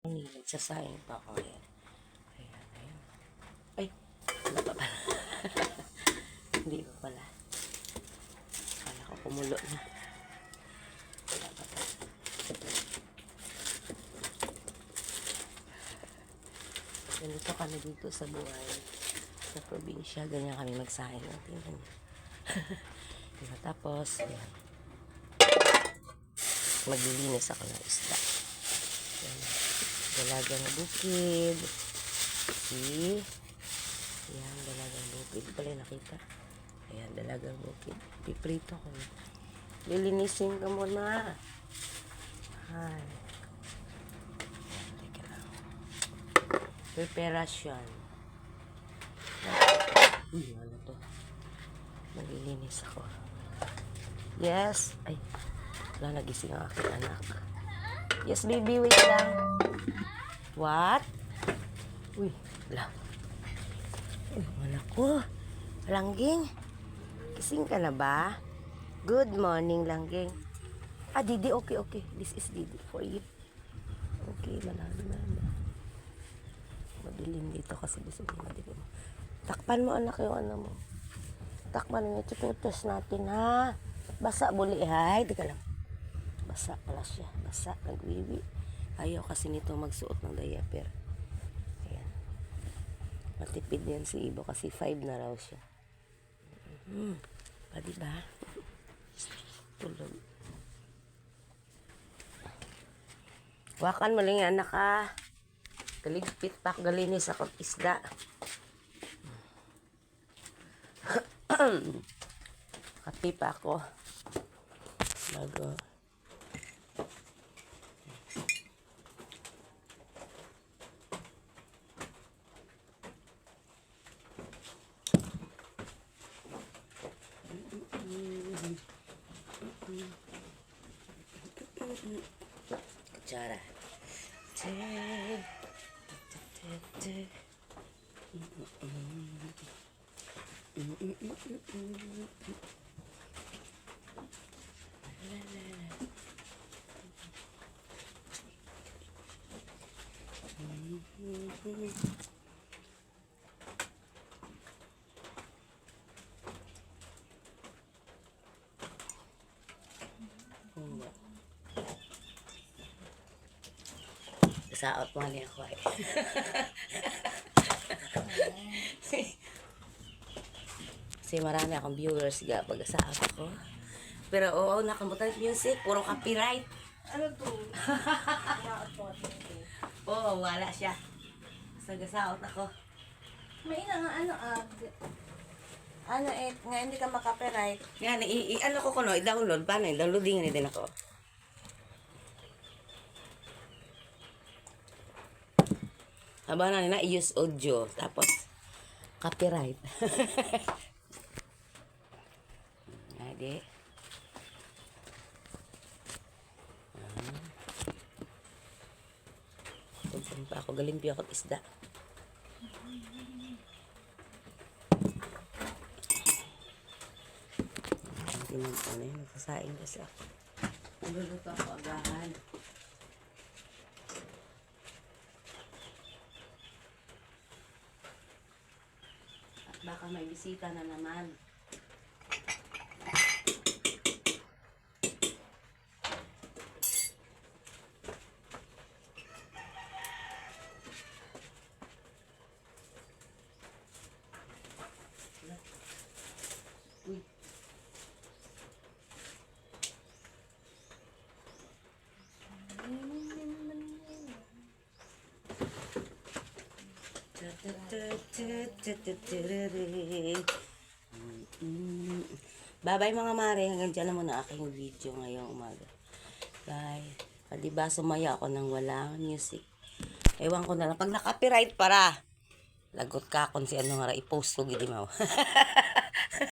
Nagsasayang pa ako ngayon. Ayan, ayan. Ay, wala pa pala. Hindi pa pala. Kala ko kumulo na. Wala pa pala. Ganito kami dito sa buhay. Sa probinsya, ganyan kami magsayang. Tingnan niyo. Diba? Tapos, ayan. Maglilinis ako ng isda. Ayan. Dalagang bukid. See? Ayan, dalagang bukid. Pala nakita. Ayan, dalagang bukid. Piprito ko. Lilinisin ko muna. Ayan. Teka lang. Preparation. Uy, ano to? Maglilinis ako. Yes. Ay, wala, nagising ang aking anak. Yes, baby, wait lang. What? Uy, wala. Uy, anak ko. Langging. Gising ka na ba? Good morning, Langging. Ah, Didi, okay, okay. This is Didi for you. Okay, malalim na. Madilim dito kasi gusto ko madilim. Takpan mo, anak, yung ano mo. Takpan mo yung chuputos natin, ha? Basa buli, hay. Di ka lang. Basa pala siya. Basa, nagwiwi. Ayaw kasi nito magsuot ng diaper. Ayan. Matipid yan si Ibo kasi 5 na raw siya. Pa, diba? Tulog. Wakan mo lang yan, anak, ha? Galigpit pa, galinis ako isda. Kapi pa ako. Bago. Kutsara. Saot mo niya ako eh. Kasi marami akong viewers ga pag-saot ako. Pero oo, nakamutan music, puro copyright. Ano to? Oo, wala siya. Basta gasaot ako. May ina nga ano nga hindi ka makapiright. Yan, ano ko kuno, i-download. Paano i-downloading din ako. Aba na nila, use audio. Tapos, copyright. Ade. Tunsan pa ako, galimpi ako at isda. Tingnan ko na yun, nagsasaing kasi ako. Nagluluto ako agahan. At baka may bisita na naman. Uy. Bye-bye mga mare. Hanggang dyan na muna aking video ngayong umaga. Bye. Diba sumaya ako ng walang music. Ewan ko na lang. Pag naka-copyright para. Lagot ka kung si ano nga i-post ko gidi mo.